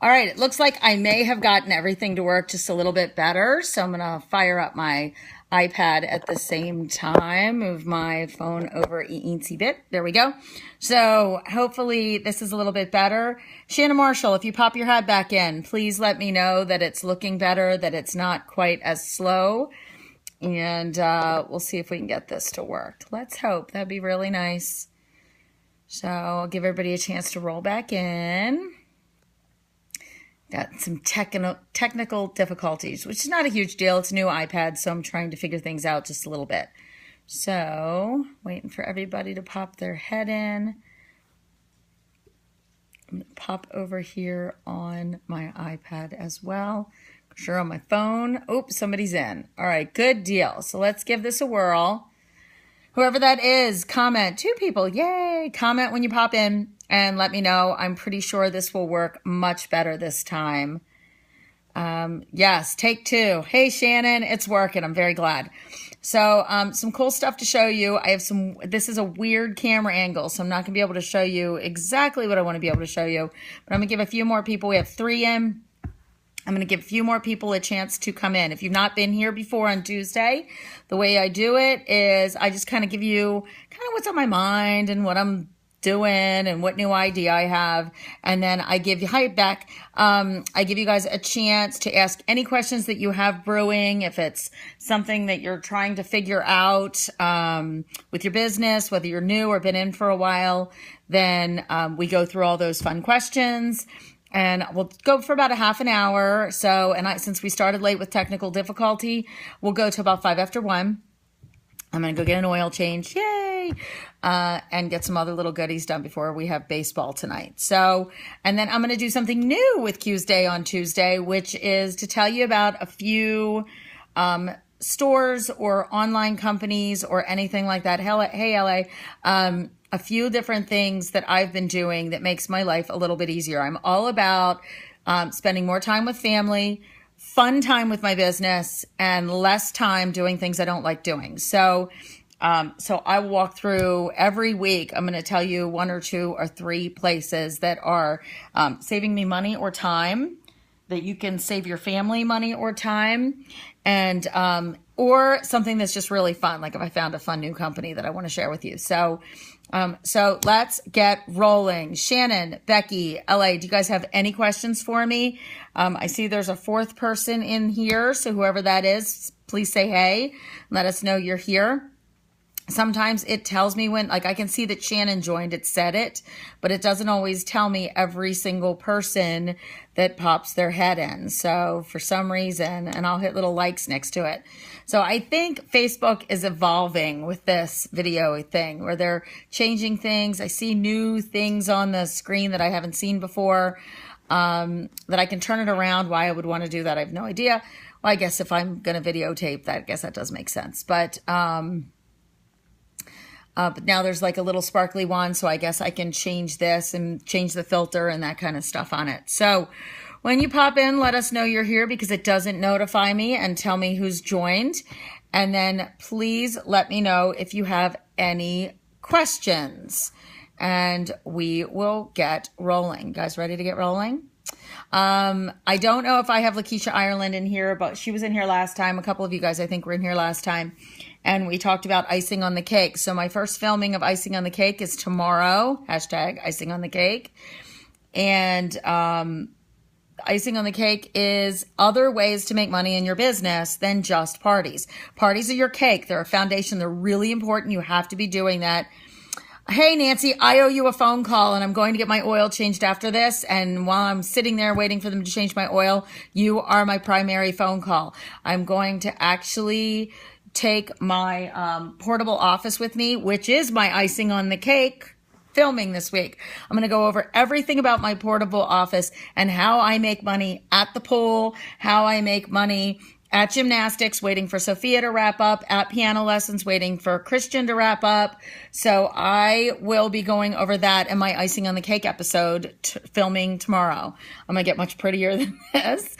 All right, it looks like I may have gotten everything to work just a little bit better. So I'm gonna fire up my iPad at the same time, move my phone over eensy bit. There we go. So hopefully this is a little bit better. Shannon Marshall, if you pop your head back in, please let me know that it's looking better, that it's not quite as slow. And we'll see if we can get this to work. Let's hope. That'd be really nice. So I'll give everybody a chance to roll back in. Got some technical difficulties, which is not a huge deal. It's a new iPad, so I'm trying to figure things out just a little bit. So, waiting for everybody to pop their head in. I'm going to pop over here on my iPad as well. Sure, on my phone. Oops, somebody's in. All right, good deal. So let's give this a whirl. Whoever that is, comment. 2 people, yay! Comment when you pop in and let me know. I'm pretty sure this will work much better this time. Yes, take 2. Hey, Shannon, it's working. I'm very glad. So some cool stuff to show you. I have this is a weird camera angle, so I'm not going to be able to show you exactly what I want to be able to show you. But I'm going to give a few more people. We have 3 in. I'm going to give a few more people a chance to come in. If you've not been here before on Tuesday, the way I do it is I just kind of give you kind of what's on my mind and what I'm doing and what new idea I have. And then I give you, hi, Beck, I give you guys a chance to ask any questions that you have brewing. If it's something that you're trying to figure out with your business, whether you're new or been in for a while, then we go through all those fun questions. And we'll go for about a half an hour. So, since we started late with technical difficulty, we'll go to about 5 after 1. I'm going to go get an oil change. Yay! And get some other little goodies done before we have baseball tonight. So, and then I'm going to do something new with Q's Day on Tuesday, which is to tell you about a few stores or online companies or anything like that. Hey, LA. A few different things that I've been doing that makes my life a little bit easier. I'm all about spending more time with family, fun time with my business, and less time doing things I don't like doing. So I walk through every week. I'm going to tell you 1 or 2 or 3 places that are saving me money or time, that you can save your family money or time, and or something that's just really fun. Like if I found a fun new company that I want to share with you. So let's get rolling. Shannon, Becky, LA, do you guys have any questions for me? I see there's a 4th person in here. So whoever that is, please say hey. Let us know you're here. Sometimes it tells me when, like I can see that Shannon joined, it said it, but it doesn't always tell me every single person that pops their head in. So for some reason, and I'll hit little likes next to it. So I think Facebook is evolving with this video thing where they're changing things. I see new things on the screen that I haven't seen before, that I can turn it around. Why I would want to do that, I have no idea. Well, I guess if I'm going to videotape that, I guess that does make sense. But now there's like a little sparkly one, so I guess I can change this and change the filter and that kind of stuff on it. So when you pop in, let us know you're here because it doesn't notify me and tell me who's joined. And then please let me know if you have any questions and we will get rolling. You guys ready to get rolling? I don't know if I have Lakeisha Ireland in here, but she was in here last time. A couple of you guys, I think, were in here last time. And we talked about icing on the cake. So my first filming of icing on the cake is tomorrow. Hashtag icing on the cake. And icing on the cake is other ways to make money in your business than just parties. Parties are your cake. They're a foundation. They're really important. You have to be doing that. Hey, Nancy, I owe you a phone call and I'm going to get my oil changed after this. And while I'm sitting there waiting for them to change my oil, you are my primary phone call. I'm going to actually take my portable office with me, which is my icing on the cake filming this week. I'm going to go over everything about my portable office and how I make money at the pool, how I make money at gymnastics, waiting for Sophia to wrap up, at piano lessons, waiting for Christian to wrap up. So I will be going over that in my icing on the cake episode, filming tomorrow. I'm going to get much prettier than this.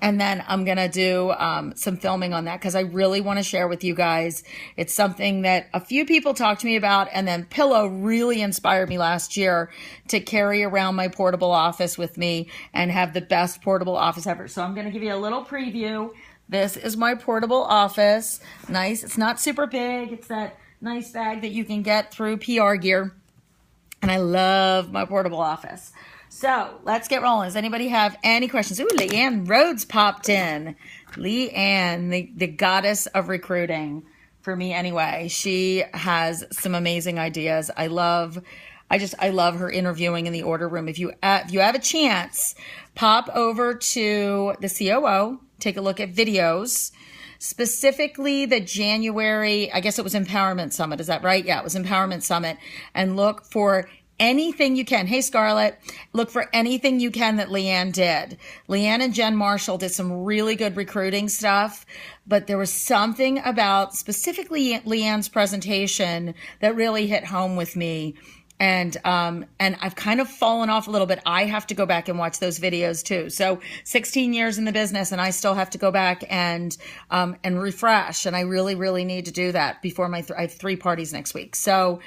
And then I'm going to do some filming on that because I really want to share with you guys. It's something that a few people talked to me about, and then Pillow really inspired me last year to carry around my portable office with me and have the best portable office ever. So I'm going to give you a little preview. This is my portable office. Nice. It's not super big. It's that nice bag that you can get through PR Gear. And I love my portable office. So let's get rolling. Does anybody have any questions? Ooh, Leanne Rhodes popped in. Leanne, the goddess of recruiting for me anyway. She has some amazing ideas. I love her interviewing in the order room. If you have a chance, pop over to the COO, take a look at videos, specifically the January, I guess it was Empowerment Summit. Is that right? Yeah, it was Empowerment Summit. And look for anything you can. Hey, Scarlett, look for anything you can that Leanne did. Leanne and Jen Marshall did some really good recruiting stuff, but there was something about specifically Leanne's presentation that really hit home with me. And I've kind of fallen off a little bit. I have to go back and watch those videos too. So 16 years in the business, and I still have to go back and refresh. And I really, really need to do that before I have 3 parties next week. So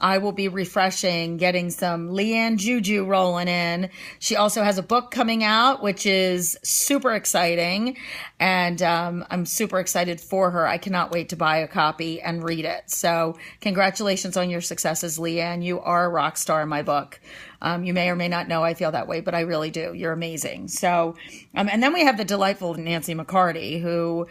I will be refreshing, getting some Leanne Juju rolling in. She also has a book coming out, which is super exciting. And I'm super excited for her. I cannot wait to buy a copy and read it. So congratulations on your successes, Leanne. You are a rock star in my book. You may or may not know I feel that way, but I really do. You're amazing. So, and then we have the delightful Nancy McCarty, who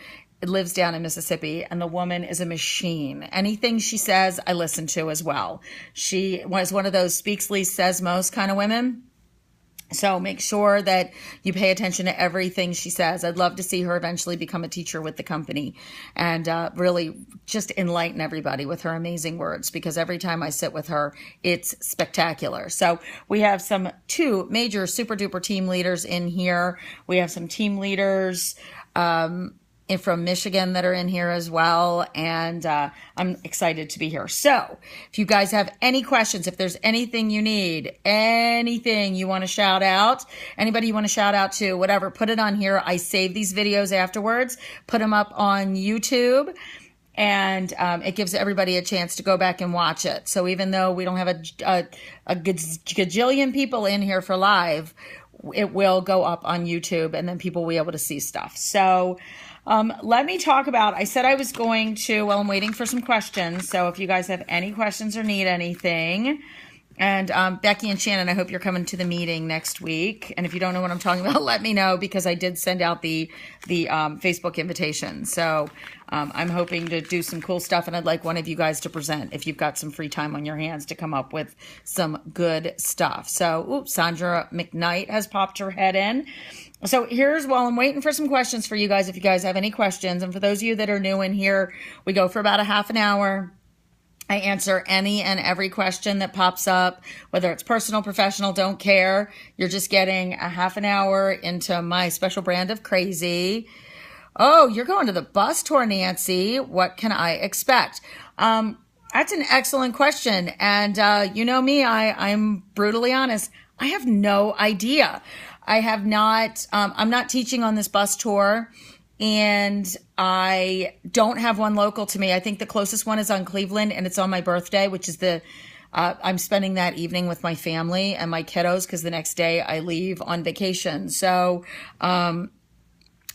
lives down in Mississippi, and the woman is a machine. Anything she says, I listen to as well. She was one of those speaks least, says most kind of women. So make sure that you pay attention to everything she says. I'd love to see her eventually become a teacher with the company and really just enlighten everybody with her amazing words, because every time I sit with her, it's spectacular. So we have 2 major super duper team leaders in here. We have some team leaders from Michigan that are in here as well. And I'm excited to be here. So if you guys have any questions, if there's anything you need, anything you want to shout out, anybody you want to shout out to, whatever, put it on here. I save these videos afterwards, put them up on YouTube, and it gives everybody a chance to go back and watch it. So even though we don't have a gajillion people in here for live, it will go up on YouTube, and then people will be able to see stuff. So let me talk about, I said I was going to, well, I'm waiting for some questions. So if you guys have any questions or need anything, and Becky and Shannon, I hope you're coming to the meeting next week. And if you don't know what I'm talking about, let me know, because I did send out the Facebook invitation. So I'm hoping to do some cool stuff, and I'd like one of you guys to present if you've got some free time on your hands to come up with some good stuff. So, Sandra McKnight has popped her head in. So while I'm waiting for some questions for you guys, if you guys have any questions, and for those of you that are new in here, we go for about a half an hour. I answer any and every question that pops up, whether it's personal, professional, don't care. You're just getting a half an hour into my special brand of crazy. Oh, you're going to the bus tour, Nancy. What can I expect? That's an excellent question. And you know me, I'm brutally honest. I have no idea. I have not, I'm not teaching on this bus tour, and I don't have one local to me. I think the closest one is on Cleveland, and it's on my birthday, which is I'm spending that evening with my family and my kiddos, because the next day I leave on vacation. So,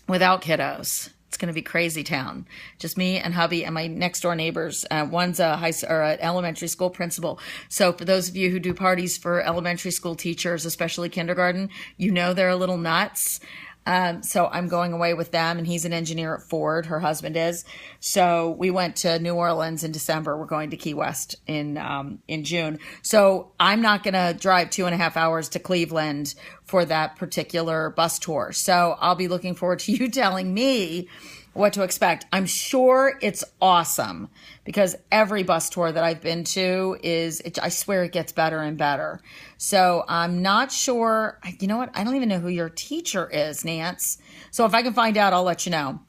without kiddos, it's going to be crazy town. Just me and hubby and my next door neighbors. One's an elementary school principal. So for those of you who do parties for elementary school teachers, especially kindergarten, you know they're a little nuts. So I'm going away with them, and he's an engineer at Ford. Her husband is. So we went to New Orleans in December. We're going to Key West in June. So I'm not going to drive 2.5 hours to Cleveland for that particular bus tour. So I'll be looking forward to you telling me what to expect. I'm sure it's awesome, because every bus tour that I've been to I swear it gets better and better. So I'm not sure. You know what? I don't even know who your teacher is, Nance. So if I can find out, I'll let you know.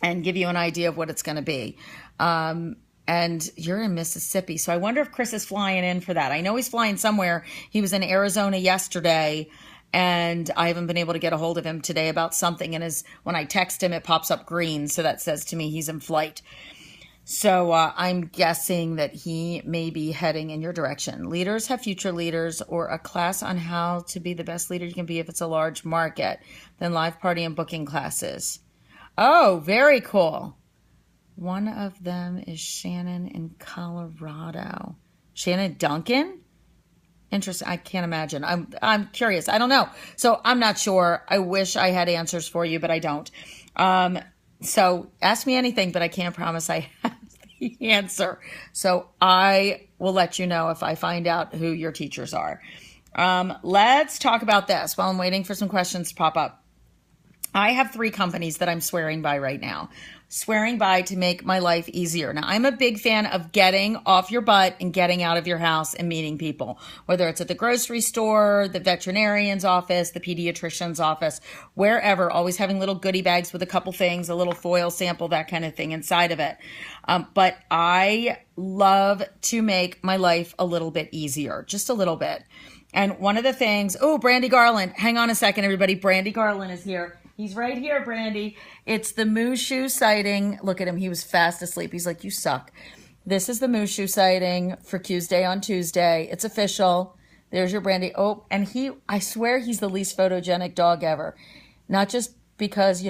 and give you an idea of what it's going to be. And you're in Mississippi, so I wonder if Chris is flying in for that. I know he's flying somewhere. He was in Arizona yesterday, and I haven't been able to get a hold of him today about something. And when I text him, it pops up green, so that says to me he's in flight. So I'm guessing that he may be heading in your direction. Leaders have future leaders, or a class on how to be the best leader you can be if it's a large market. Then live party and booking classes. Oh, very cool. One of them is Shannon in Colorado. Shannon Duncan? Interesting. I can't imagine. I'm curious. I don't know. So I'm not sure. I wish I had answers for you, but I don't. So ask me anything, but I can't promise I have the answer. So I will let you know if I find out who your teachers are. Let's talk about this while I'm waiting for some questions to pop up. I have 3 companies that I'm swearing by right now. Swearing by to make my life easier. Now, I'm a big fan of getting off your butt and getting out of your house and meeting people, whether it's at the grocery store, the veterinarian's office, the pediatrician's office, wherever, always having little goodie bags with a couple things, a little foil sample, that kind of thing inside of it. But I love to make my life a little bit easier, just a little bit. And one of the things, oh, Brandy Garland, hang on a second, everybody. Brandy Garland is here. He's right here, Brandy. It's the Mushu sighting. Look at him. He was fast asleep. He's like, you suck. This is the Mushu sighting for Tuesday on Tuesday. It's official. There's your Brandy. Oh, and I swear he's the least photogenic dog ever. Not just because,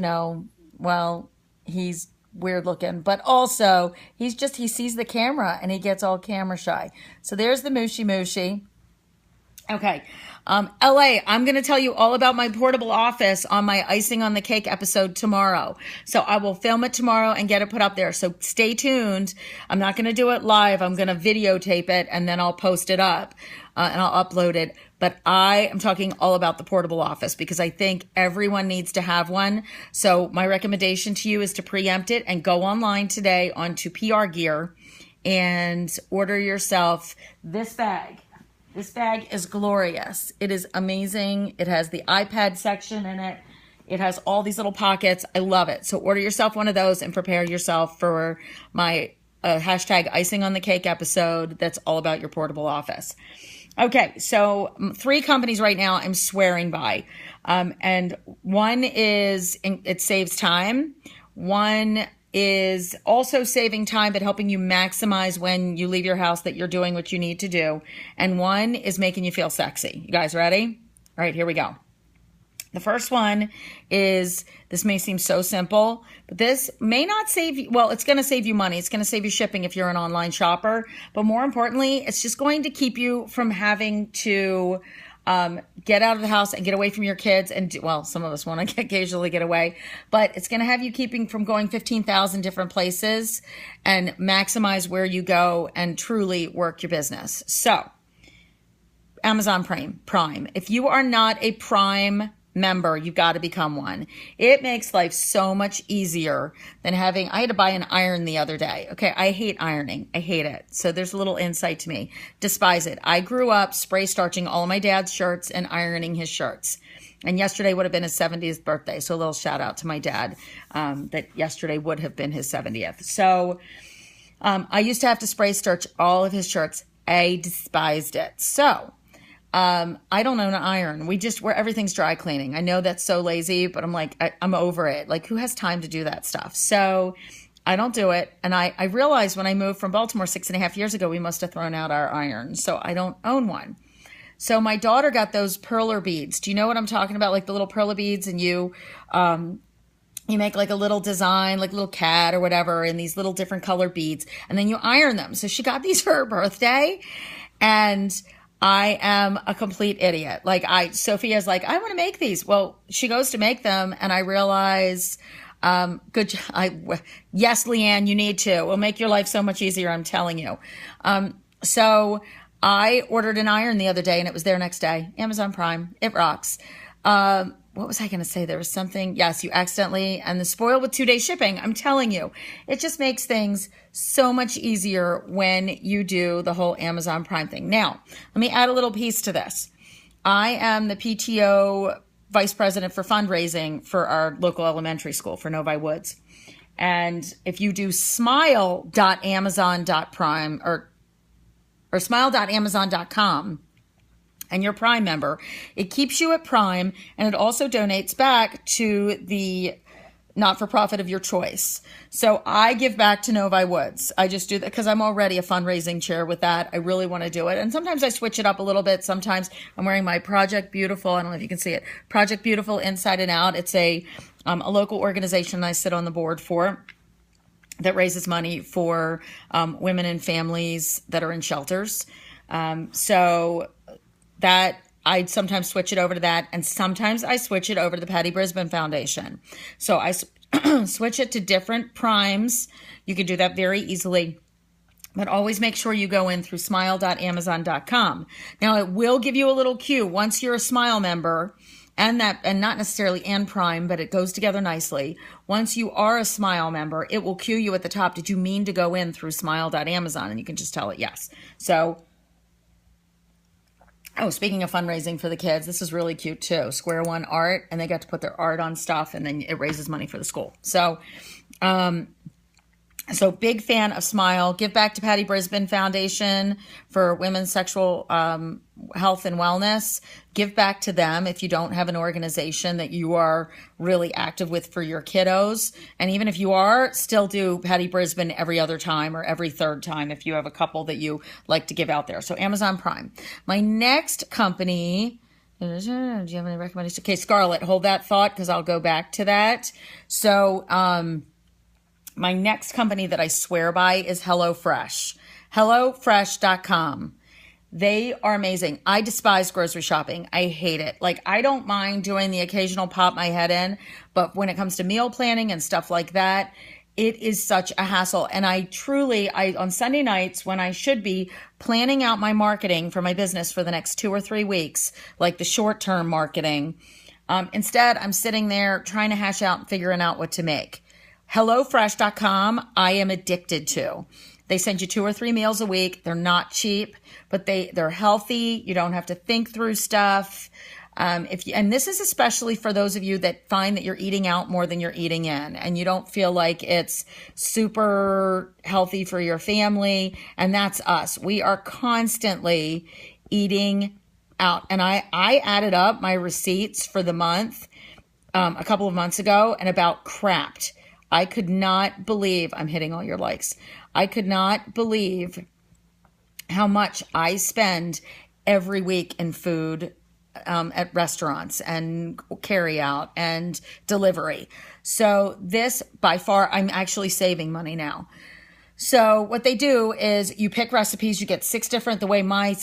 he's weird looking, but also he sees the camera and he gets all camera shy. So there's the Mushi. Okay. LA, I'm going to tell you all about my portable office on my icing on the cake episode tomorrow. So I will film it tomorrow and get it put up there. So stay tuned. I'm not going to do it live. I'm going to videotape it and then I'll post it up and I'll upload it. But I am talking all about the portable office because I think everyone needs to have one. So my recommendation to you is to preempt it and go online today onto PR Gear and order yourself this bag. This bag is glorious. It is amazing. It has the iPad section in it. It has all these little pockets. I love it. So order yourself one of those and prepare yourself for my hashtag icing on the cake episode that's all about your portable office. Okay, so 3 companies right now I'm swearing by. And one is, it saves time. One is also saving time, but helping you maximize when you leave your house that you're doing what you need to do. And one is making you feel sexy. You guys ready? All right, here we go. The first one is, this may seem so simple, but this may not save you. Well, it's going to save you money. It's going to save you shipping if you're an online shopper. But more importantly, it's just going to keep you from having to get out of the house and get away from your kids. And some of us want to occasionally get away, but it's going to have you keeping from going 15,000 different places and maximize where you go and truly work your business. So Amazon Prime. If you are not a Prime member, you've got to become one. It makes life so much easier than I had to buy an iron the other day. Okay, I hate ironing. I hate it. So there's a little insight to me. Despise it. I grew up spray starching all of my dad's shirts and ironing his shirts. And yesterday would have been his 70th birthday. So a little shout out to my dad that yesterday would have been his 70th. So I used to have to spray starch all of his shirts. I despised it. So I don't own an iron. Where everything's dry cleaning. I know that's so lazy, but I'm like, I'm over it. Like, who has time to do that stuff? So I don't do it. And I realized when I moved from Baltimore 6.5 years ago, we must have thrown out our irons. So I don't own one. So my daughter got those perler beads. Do you know what I'm talking about? Like the little perler beads, and you make like a little design, like a little cat or whatever, and these little different color beads, and then you iron them. So she got these for her birthday, and I am a complete idiot. Sophia's like, I want to make these. Well, she goes to make them, and I realize, yes, Leanne, you need to. It'll make your life so much easier, I'm telling you. So I ordered an iron the other day, and it was there next day. Amazon Prime. It rocks. What was I going to say? There was something. Yes, you accidentally, and the spoiled with 2-day shipping. I'm telling you, it just makes things so much easier when you do the whole Amazon Prime thing. Now, let me add a little piece to this. I am the PTO vice president for fundraising for our local elementary school for Novi Woods. And if you do smile.amazon.prime or smile.amazon.com and you're Prime member, it keeps you at Prime, and it also donates back to the not-for-profit of your choice. So I give back to Novi Woods. I just do that because I'm already a fundraising chair with that. I really want to do it. And sometimes I switch it up a little bit. Sometimes I'm wearing my Project Beautiful. I don't know if you can see it. Project Beautiful Inside and Out. It's a local organization I sit on the board for that raises money for women and families that are in shelters. So that I'd sometimes switch it over to that, and sometimes I switch it over to the Patty Brisbane Foundation. So I switch it to different primes. You can do that very easily, but always make sure you go in through smile.amazon.com. Now, it will give you a little cue once you're a Smile member, and not necessarily and Prime, but it goes together nicely. Once you are a Smile member, it will cue you at the top. Did you mean to go in through smile.amazon? And you can just tell it yes. So, oh, speaking of fundraising for the kids, this is really cute too. Square One Art, and they got to put their art on stuff, and then it raises money for the school. So, so big fan of Smile. Give back to Patty Brisbane Foundation for women's sexual health and wellness. Give back to them if you don't have an organization that you are really active with for your kiddos. And even if you are, still do Patty Brisbane every other time or every third time if you have a couple that you like to give out there. So Amazon Prime. My next company, do you have any recommendations? Okay, Scarlett, hold that thought because I'll go back to that. So, my next company that I swear by is HelloFresh. HelloFresh.com. They are amazing. I despise grocery shopping. I hate it. Like, I don't mind doing the occasional pop my head in, but when it comes to meal planning and stuff like that, it is such a hassle. And I on Sunday nights when I should be planning out my marketing for my business for the next 2 or 3 weeks, like the short-term marketing, instead I'm sitting there trying to hash out and figuring out what to make. HelloFresh.com, I am addicted to. They send you 2 or 3 meals a week. They're not cheap, but they're healthy. You don't have to think through stuff. And this is especially for those of you that find that you're eating out more than you're eating in, and you don't feel like it's super healthy for your family. And that's us. We are constantly eating out. And I added up my receipts for the month a couple of months ago and about crapped. I could not believe, I'm hitting all your likes. I could not believe how much I spend every week in food at restaurants and carry out and delivery. So this, by far, I'm actually saving money now. So what they do is you pick recipes, you get 6 different, the way my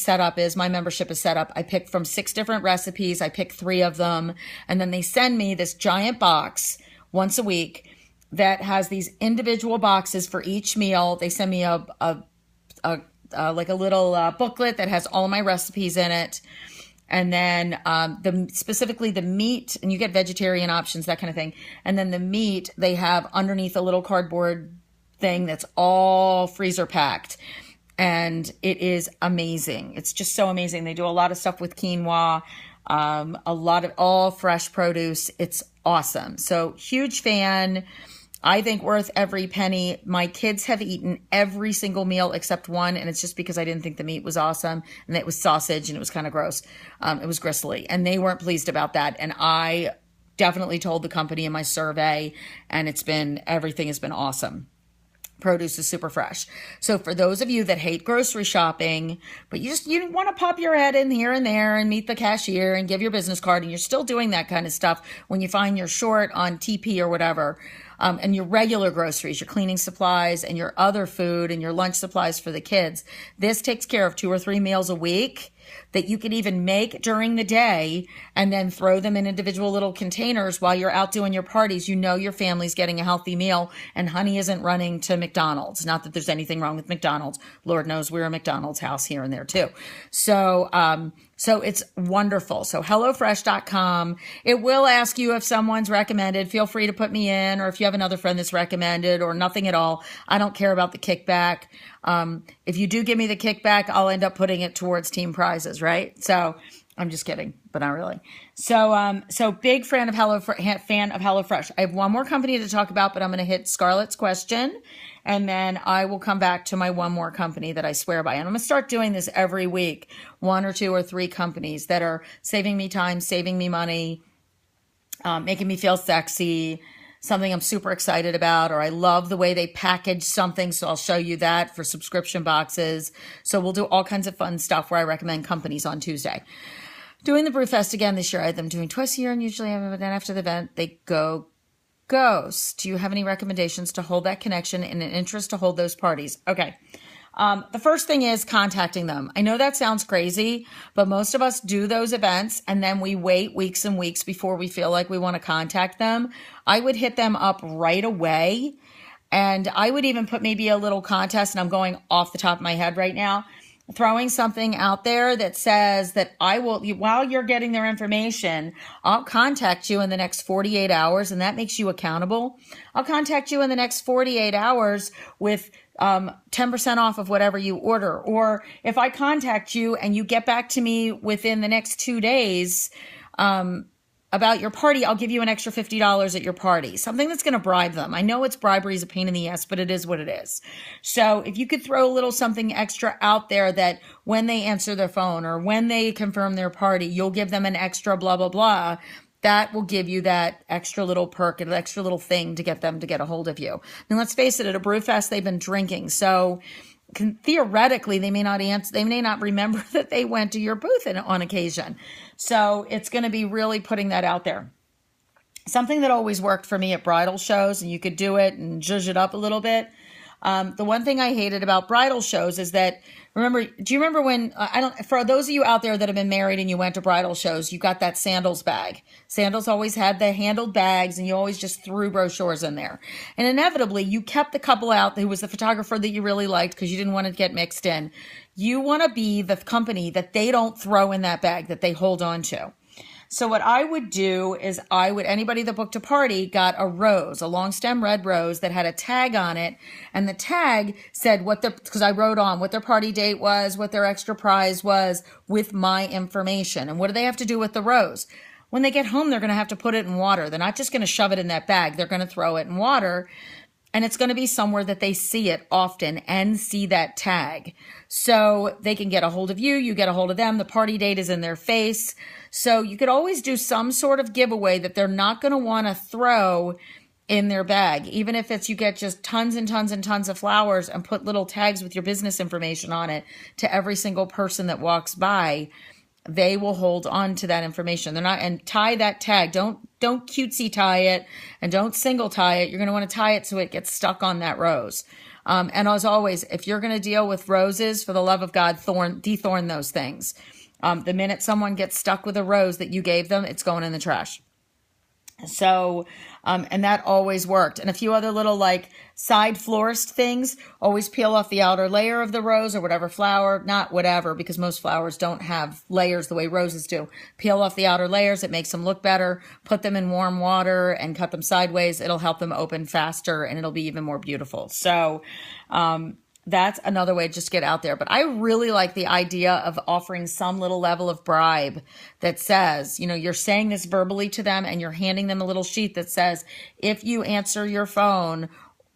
membership is set up, I pick from 6 different recipes, I pick 3 of them, and then they send me this giant box once a week that has these individual boxes for each meal. They send me like a little booklet that has all my recipes in it. And then specifically the meat, and you get vegetarian options, that kind of thing. And then the meat, they have underneath a little cardboard thing that's all freezer packed. And it is amazing. It's just so amazing. They do a lot of stuff with quinoa, a lot of all fresh produce. It's awesome. So huge fan. I think worth every penny. My kids have eaten every single meal except one, and it's just because I didn't think the meat was awesome, and it was sausage, and it was kind of gross. It was gristly, and they weren't pleased about that. And I definitely told the company in my survey, and everything has been awesome. Produce is super fresh. So for those of you that hate grocery shopping, but you want to pop your head in here and there and meet the cashier and give your business card, and you're still doing that kind of stuff when you find you're short on TP or whatever, and your regular groceries, your cleaning supplies and your other food and your lunch supplies for the kids, this takes care of 2 or 3 meals a week that you can even make during the day and then throw them in individual little containers while you're out doing your parties. You know your family's getting a healthy meal, and honey isn't running to McDonald's. Not that there's anything wrong with McDonald's. Lord knows we're a McDonald's house here and there too. So it's wonderful. So HelloFresh.com. It will ask you if someone's recommended. Feel free to put me in, or if you have another friend that's recommended, or nothing at all. I don't care about the kickback. If you do give me the kickback, I'll end up putting it towards team prizes, right? So I'm just kidding. but not really. So big fan of HelloFresh. I have one more company to talk about, but I'm going to hit Scarlett's question, and then I will come back to my one more company that I swear by. And I'm going to start doing this every week, 1 or 2 or 3 companies that are saving me time, saving me money, making me feel sexy, something I'm super excited about, or I love the way they package something, so I'll show you that for subscription boxes. So we'll do all kinds of fun stuff where I recommend companies on Tuesday. Doing the Brewfest again this year. I had them doing twice a year, and usually then after the event, they go ghost. Do you have any recommendations to hold that connection and an interest to hold those parties? Okay. The first thing is contacting them. I know that sounds crazy, but most of us do those events and then we wait weeks and weeks before we feel like we want to contact them. I would hit them up right away, and I would even put maybe a little contest, and I'm going off the top of my head right now, throwing something out there that says that I will, while you're getting their information, I'll contact you in the next 48 hours, and that makes you accountable. I'll contact you in the next 48 hours with 10% off of whatever you order. Or if I contact you and you get back to me within the next 2 days about your party, I'll give you an extra $50 at your party. Something that's going to bribe them. I know bribery is a pain in the ass, but it is what it is. So if you could throw a little something extra out there that when they answer their phone or when they confirm their party, you'll give them an extra blah, blah, blah. That will give you that extra little perk, an extra little thing to get them to get a hold of you. And let's face it, at a Brewfest, they've been drinking. So theoretically, they may not answer, they may not remember that they went to your booth on occasion. So it's going to be really putting that out there. Something that always worked for me at bridal shows, and you could do it and zhuzh it up a little bit. The one thing I hated about bridal shows is that, do you remember when, for those of you out there that have been married and you went to bridal shows, you got that sandals bag. Sandals always had the handled bags, and you always just threw brochures in there. And inevitably, you kept the couple out who was the photographer that you really liked because you didn't want to get mixed in. You want to be the company that they don't throw in that bag, that they hold on to. So what I would do is anybody that booked a party got a rose, a long stem red rose that had a tag on it. And the tag said because I wrote on what their party date was, what their extra prize was with my information. And what do they have to do with the rose? When they get home, they're going to have to put it in water. They're not just going to shove it in that bag. They're going to throw it in water. And it's going to be somewhere that they see it often and see that tag. So they can get a hold of you, you get a hold of them, the party date is in their face. So you could always do some sort of giveaway that they're not going to want to throw in their bag. Even if it's you get just tons and tons and tons of flowers and put little tags with your business information on it to every single person that walks by, they will hold on to that information. And tie that tag. Don't cutesy tie it, and don't single tie it. You're going to want to tie it so it gets stuck on that rose. And as always, if you're going to deal with roses, for the love of God, dethorn those things. The minute someone gets stuck with a rose that you gave them, it's going in the trash. So, and that always worked. And a few other little side florist things, always peel off the outer layer of the rose or whatever flower, not whatever, because most flowers don't have layers the way roses do. Peel off the outer layers. It makes them look better. Put them in warm water and cut them sideways. It'll help them open faster and it'll be even more beautiful. So, that's another way to just get out there. But I really like the idea of offering some little level of bribe that says, you're saying this verbally to them and you're handing them a little sheet that says, if you answer your phone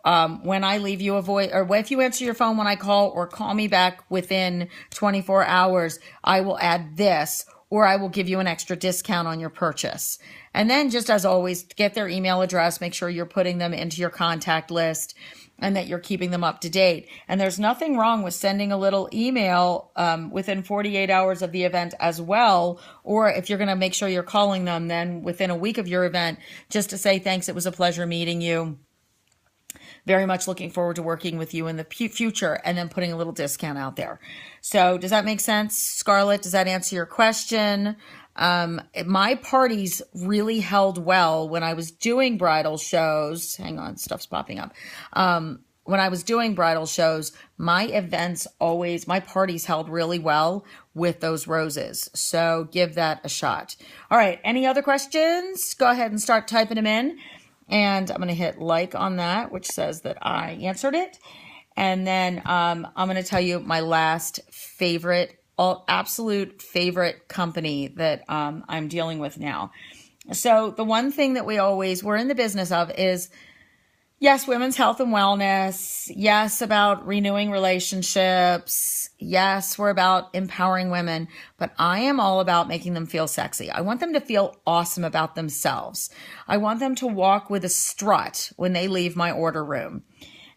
when I leave you a voice, or if you answer your phone when I call, or call me back within 24 hours, I will add this, or I will give you an extra discount on your purchase. And then just as always, get their email address, make sure you're putting them into your contact list, and that you're keeping them up to date. And there's nothing wrong with sending a little email within 48 hours of the event as well. Or if you're going to make sure you're calling them, then within a week of your event, just to say, thanks, it was a pleasure meeting you. Very much looking forward to working with you in the future, and then putting a little discount out there. So does that make sense, Scarlett? Does that answer your question? My parties really held well when I was doing bridal shows. Hang on, stuff's popping up. When I was doing bridal shows, my parties held really well with those roses. So give that a shot. All right. Any other questions? Go ahead and start typing them in. And I'm going to hit like on that, which says that I answered it. And then I'm going to tell you my last favorite absolute favorite company that I'm dealing with now. So the one thing that we're in the business of is, yes, women's health and wellness. Yes, about renewing relationships. Yes, we're about empowering women, but I am all about making them feel sexy. I want them to feel awesome about themselves. I want them to walk with a strut when they leave my order room.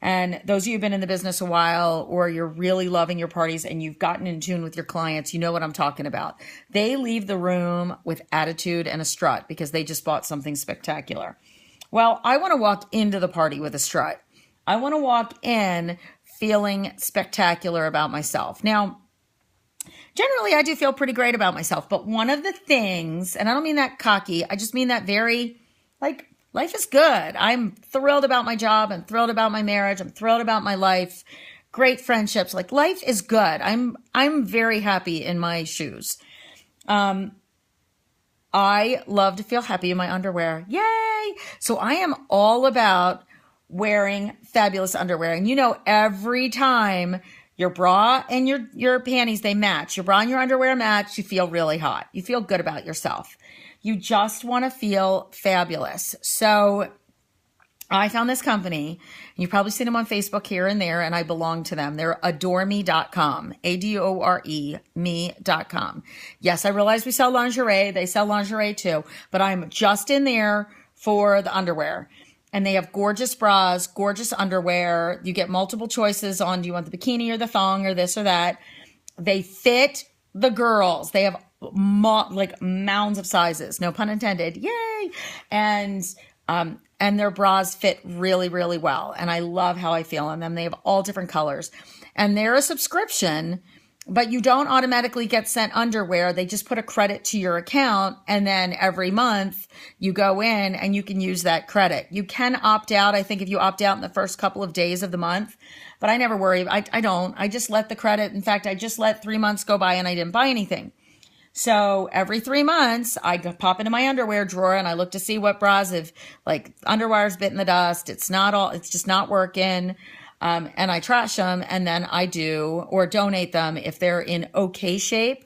And those of you who've been in the business a while, or you're really loving your parties and you've gotten in tune with your clients, you know what I'm talking about. They leave the room with attitude and a strut because they just bought something spectacular. Well, I want to walk into the party with a strut. I want to walk in feeling spectacular about myself. Now, generally, I do feel pretty great about myself. But one of the things, and I don't mean that cocky, I just mean that very, like, life is good. I'm thrilled about my job. I'm thrilled about my marriage. I'm thrilled about my life. Great friendships. Like, life is good. I'm very happy in my shoes. I love to feel happy in my underwear. Yay! So I am all about wearing fabulous underwear. And you know, every time your bra and your panties, they match. Your bra and your underwear match, you feel really hot. You feel good about yourself. You just want to feel fabulous. So I found this company, and you've probably seen them on Facebook here and there, and I belong to them. They're adoreme.com, A-D-O-R-E, me.com. Yes, I realize we sell lingerie. They sell lingerie too, but I'm just in there for the underwear. And they have gorgeous bras, gorgeous underwear. You get multiple choices on, do you want the bikini or the thong or this or that? They fit the girls. They have like mounds of sizes, no pun intended. Yay! And their bras fit really, really well. And I love how I feel on them. They have all different colors. And they're a subscription, but you don't automatically get sent underwear. They just put a credit to your account. And then every month you go in and you can use that credit. You can opt out. I think if you opt out in the first couple of days of the month, but I never worry. I don't. I just let the credit. In fact, I just let 3 months go by and I didn't buy anything. So every 3 months, I pop into my underwear drawer and I look to see what bras have, like, underwire's bitten the dust. It's just not working. And I trash them, and then I do, or donate them if they're in okay shape.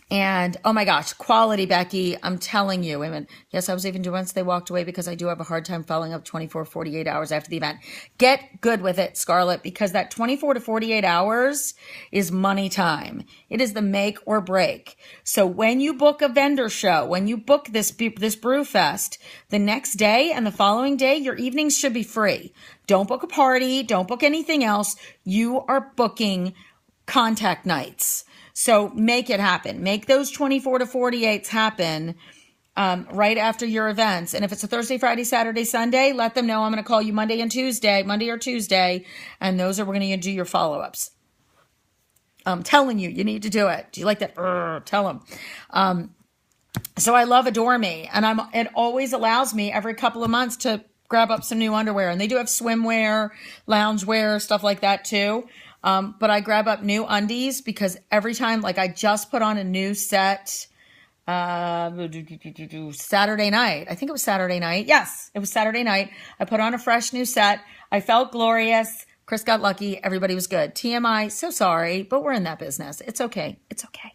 And oh my gosh, quality, Becky, I'm telling you, women. Yes, I was even doing once they walked away because I do have a hard time following up 24, 48 hours after the event. Get good with it, Scarlett, because that 24 to 48 hours is money time. It is the make or break. So when you book a vendor show, when you book this brew fest, the next day and the following day, your evenings should be free. Don't book a party. Don't book anything else. You are booking contact nights. So make it happen. Make those 24 to 48s happen right after your events. And if it's a Thursday, Friday, Saturday, Sunday, let them know I'm going to call you Monday or Tuesday, and we're going to do your follow-ups. I'm telling you, you need to do it. Do you like that? Tell them. So I love Adore Me, and it always allows me every couple of months to grab up some new underwear. And they do have swimwear, loungewear, stuff like that too. But I grab up new undies because every time, like, I just put on a new set Saturday night. I think it was Saturday night. Yes, it was Saturday night. I put on a fresh new set. I felt glorious. Chris got lucky. Everybody was good. TMI, so sorry, but we're in that business. It's okay. It's okay.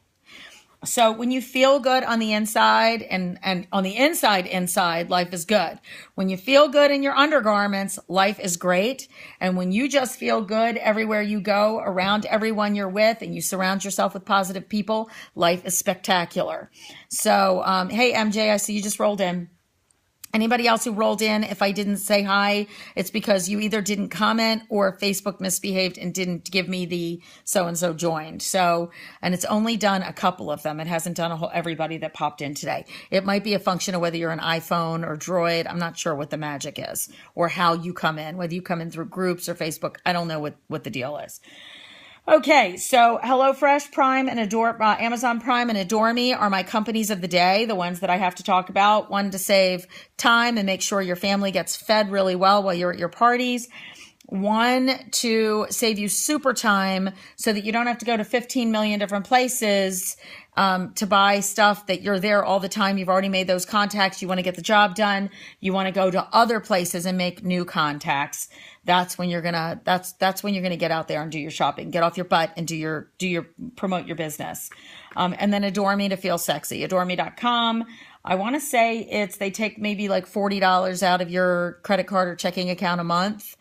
So when you feel good on the inside and on the inside, life is good. When you feel good in your undergarments, life is great. And when you just feel good everywhere you go, around everyone you're with, and you surround yourself with positive people, life is spectacular. So, hey, MJ, I see you just rolled in. Anybody else who rolled in, if I didn't say hi, it's because you either didn't comment or Facebook misbehaved and didn't give me the so-and-so joined. So, and it's only done a couple of them. It hasn't done everybody that popped in today. It might be a function of whether you're an iPhone or Droid. I'm not sure what the magic is or how you come in, whether you come in through groups or Facebook. I don't know what the deal is. Okay, so HelloFresh, Prime, and Amazon Prime and Adore Me are my companies of the day, the ones that I have to talk about. One, to save time and make sure your family gets fed really well while you're at your parties. One, to save you super time so that you don't have to go to 15 million different places to buy stuff that you're there all the time. You've already made those contacts. You want to get the job done. You want to go to other places and make new contacts. That's when you're gonna get out there and do your shopping. Get off your butt and promote your business. And then Adore Me to feel sexy. AdoreMe.com. I want to say they take maybe like $40 out of your credit card or checking account a month.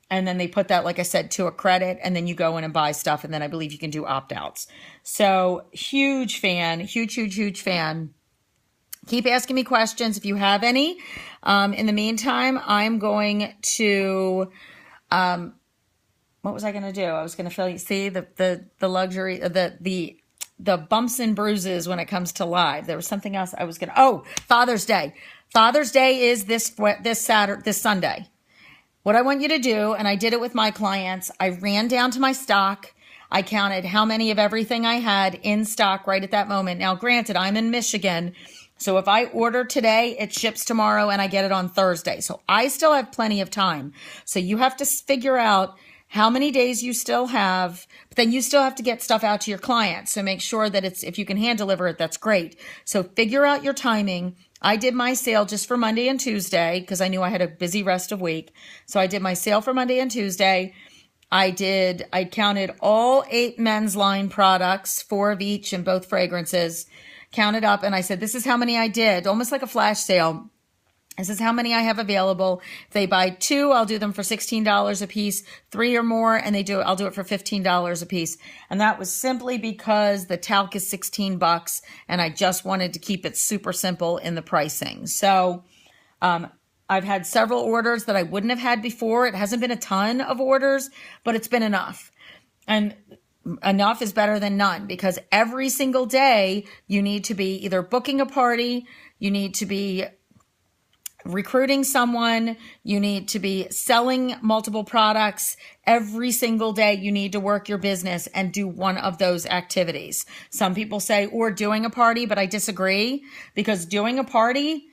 And then they put that, like I said, to a credit, and then you go in and buy stuff. And then I believe you can do opt-outs. So huge fan, huge fan. Keep asking me questions if you have any. In the meantime, I'm going to, what was I going to do? I was going to feel, see the luxury, the bumps and bruises when it comes to live. There was something else I was going to, Father's Day. Father's Day is this Sunday. What I want you to do, and I did it with my clients, I ran down to my stock. I counted how many of everything I had in stock right at that moment. Now, granted, I'm in Michigan, so if I order today, it ships tomorrow and I get it on Thursday. So I still have plenty of time. So you have to figure out how many days you still have, but then you still have to get stuff out to your clients. So make sure that if you can hand deliver it, that's great. So figure out your timing. I did my sale just for Monday and Tuesday because I knew I had a busy rest of week. So I did my sale for Monday and Tuesday. I counted all 8 men's line products, 4 of each in both fragrances, counted up. And I said, this is how many I did, almost like a flash sale. This is how many I have available. If they buy 2, I'll do them for $16 a piece, 3 or more, and I'll do it for $15 a piece. And that was simply because the talc is $16 and I just wanted to keep it super simple in the pricing. So, I've had several orders that I wouldn't have had before. It hasn't been a ton of orders, but it's been enough. And enough is better than none because every single day you need to be either booking a party, you need to be recruiting someone, you need to be selling multiple products. Every single day you need to work your business and do one of those activities. Some people say, or doing a party, but I disagree because doing a party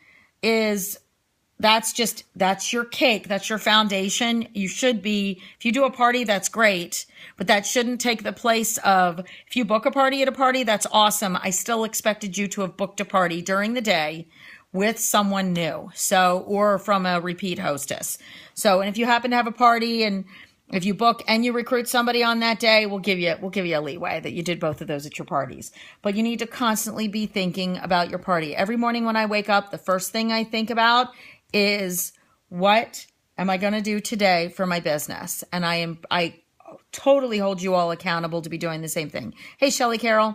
that's your cake. That's your foundation. If you do a party, that's great, but that shouldn't take the place of, if you book a party at a party, that's awesome. I still expected you to have booked a party during the day with someone new. Or from a repeat hostess. And if you happen to have a party and if you book and you recruit somebody on that day, we'll give you a leeway that you did both of those at your parties. But you need to constantly be thinking about your party. Every morning when I wake up, the first thing I think about is, what am I going to do today for my business? And I totally hold you all accountable to be doing the same thing. Hey, Shelly Carroll.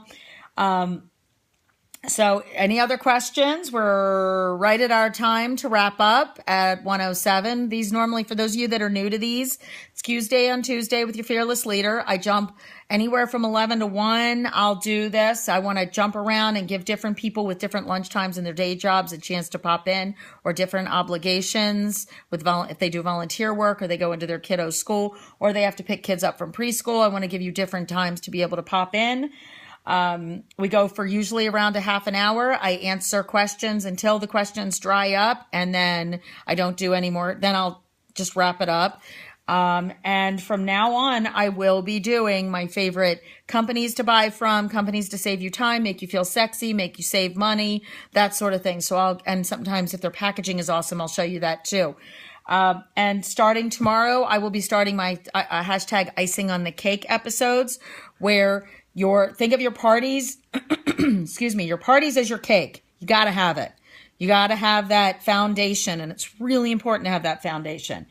So any other questions? We're right at our time to wrap up at 1:07. These normally, for those of you that are new to these, it's Tuesday on Tuesday with your fearless leader. I jump anywhere from 11 to 1. I'll do this. I want to jump around and give different people with different lunch times in their day jobs a chance to pop in, or different obligations if they do volunteer work or they go into their kiddo's school or they have to pick kids up from preschool. I want to give you different times to be able to pop in. We go for usually around a half an hour. I answer questions until the questions dry up, and then I don't do any more. Then I'll just wrap it up. And from now on, I will be doing my favorite companies to buy from, companies to save you time, make you feel sexy, make you save money, that sort of thing. And sometimes if their packaging is awesome, I'll show you that too. And starting tomorrow, I will be starting my hashtag icing on the cake episodes, where think of your parties, excuse me, your parties as your cake. You got to have it. You got to have that foundation, and it's really important to have that foundation.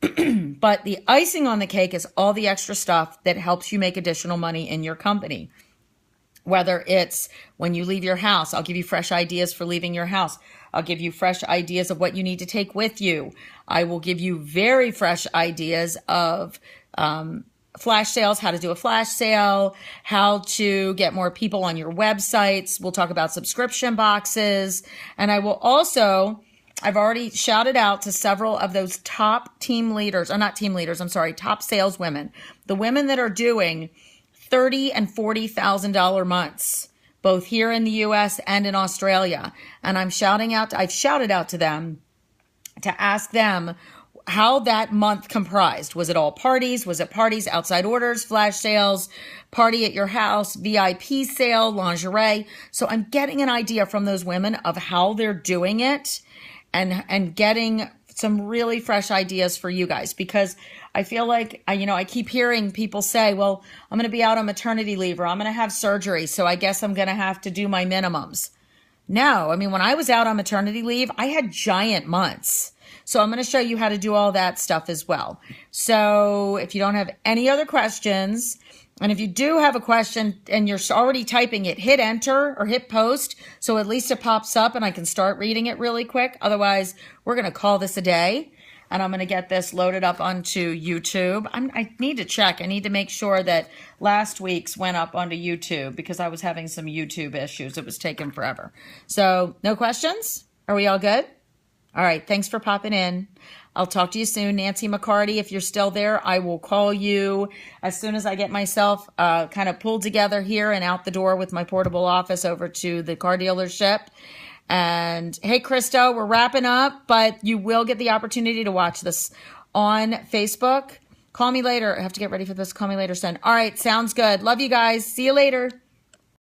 But the icing on the cake is all the extra stuff that helps you make additional money in your company. Whether it's when you leave your house, I'll give you fresh ideas for leaving your house. I'll give you fresh ideas of what you need to take with you. I will give you very fresh ideas of flash sales, how to do a flash sale, how to get more people on your websites. We'll talk about subscription boxes. And I will also, I've already shouted out to several of those top team leaders, or not team leaders, I'm sorry, top sales women, the women that are doing $30,000 and $40,000 months, both here in the US and in Australia. And I've shouted out to them to ask them how that month comprised. Was it all parties? Was it parties, outside orders, flash sales, party at your house, VIP sale, lingerie? So I'm getting an idea from those women of how they're doing it and getting some really fresh ideas for you guys, because I feel like, I keep hearing people say, well, I'm going to be out on maternity leave, or I'm going to have surgery, so I guess I'm going to have to do my minimums. No, I mean, when I was out on maternity leave, I had giant months. So I'm going to show you how to do all that stuff as well. So if you don't have any other questions, and if you do have a question and you're already typing it, hit enter or hit post, so at least it pops up and I can start reading it really quick. Otherwise, we're going to call this a day, and I'm going to get this loaded up onto YouTube. I need to check. I need to make sure that last week's went up onto YouTube, because I was having some YouTube issues. It was taking forever. So no questions? Are we all good? All right. Thanks for popping in. I'll talk to you soon. Nancy McCarty, if you're still there, I will call you as soon as I get myself kind of pulled together here and out the door with my portable office over to the car dealership. And hey, Christo, we're wrapping up, but you will get the opportunity to watch this on Facebook. Call me later. I have to get ready for this. Call me later, son. All right. Sounds good. Love you guys. See you later.